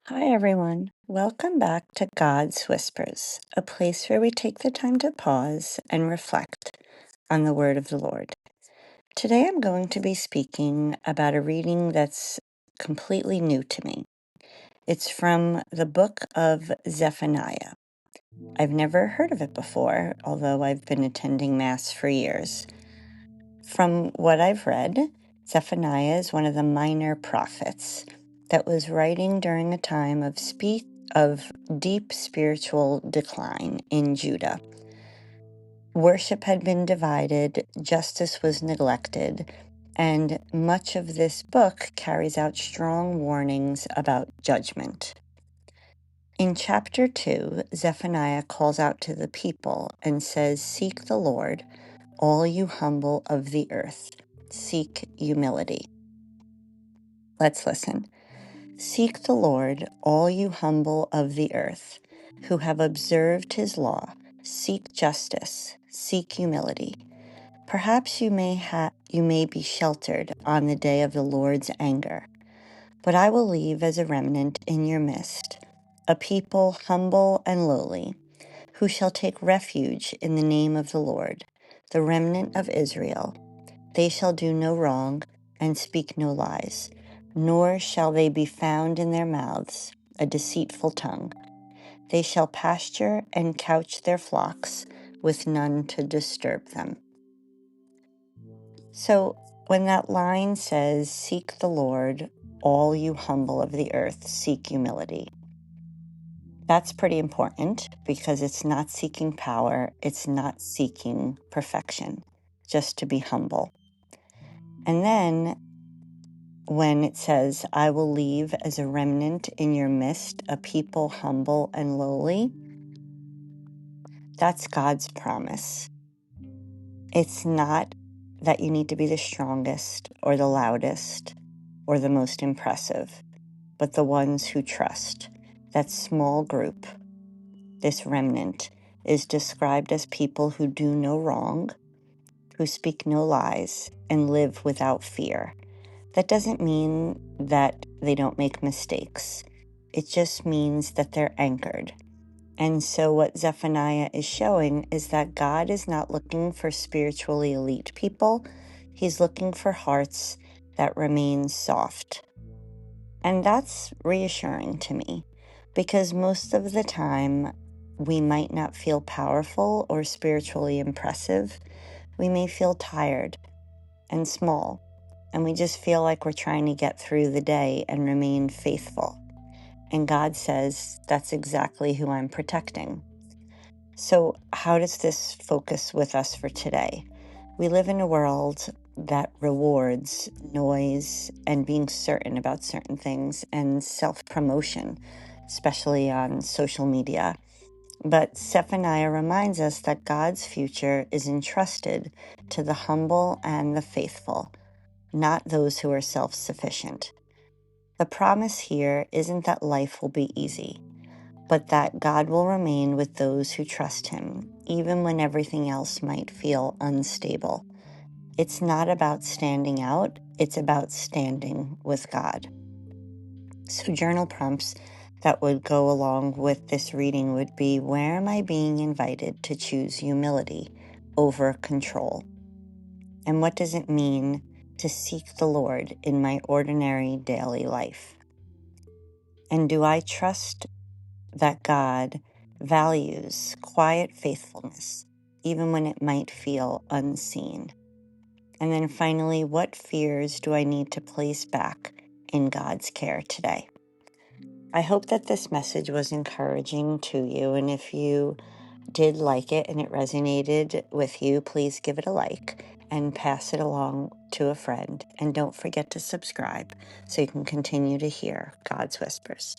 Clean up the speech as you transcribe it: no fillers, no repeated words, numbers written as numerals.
Hi, everyone. Welcome back to God's Whispers, a place where we take the time to pause and reflect on the Word of the Lord. Today, I'm going to be speaking about a reading that's completely new to me. It's from the book of Zephaniah. I've never heard of it before, although I've been attending Mass for years. From what I've read, Zephaniah is one of the minor prophets that was writing during a time of deep spiritual decline in Judah. Worship had been divided, justice was neglected, and much of this book carries out strong warnings about judgment. In chapter 2, Zephaniah calls out to the people and says, "Seek the Lord, all you humble of the earth. Seek humility." Let's listen. "Seek the Lord, all you humble of the earth, who have observed his law. Seek justice, seek humility. Perhaps you may be sheltered on the day of the Lord's anger. But I will leave as a remnant in your midst, a people humble and lowly, who shall take refuge in the name of the Lord, the remnant of Israel. They shall do no wrong and speak no lies, nor shall they be found in their mouths a deceitful tongue. They shall pasture and couch their flocks with none to disturb them." So when that line says, "Seek the Lord, all you humble of the earth, seek humility," that's pretty important because it's not seeking power, it's not seeking perfection, just to be humble. And then when it says, "I will leave as a remnant in your midst, a people humble and lowly," that's God's promise. It's not that you need to be the strongest or the loudest or the most impressive, but the ones who trust. That small group, this remnant, is described as people who do no wrong, who speak no lies, and live without fear. That doesn't mean that they don't make mistakes. It just means that they're anchored. And so what Zephaniah is showing is that God is not looking for spiritually elite people. He's looking for hearts that remain soft. And that's reassuring to me because most of the time we might not feel powerful or spiritually impressive. We may feel tired and small, and we just feel like we're trying to get through the day and remain faithful. And God says, that's exactly who I'm protecting. So how does this focus with us for today? We live in a world that rewards noise and being certain about certain things and self-promotion, especially on social media. But Zephaniah reminds us that God's future is entrusted to the humble and the faithful, not those who are self-sufficient. The promise here isn't that life will be easy, but that God will remain with those who trust him, even when everything else might feel unstable. It's not about standing out, it's about standing with God. So journal prompts that would go along with this reading would be, where am I being invited to choose humility over control? And what does it mean to seek the Lord in my ordinary daily life? And do I trust that God values quiet faithfulness, even when it might feel unseen? And then finally, what fears do I need to place back in God's care today? I hope that this message was encouraging to you. And if you did like it and it resonated with you, please give it a like and pass it along to a friend. And don't forget to subscribe so you can continue to hear God's whispers.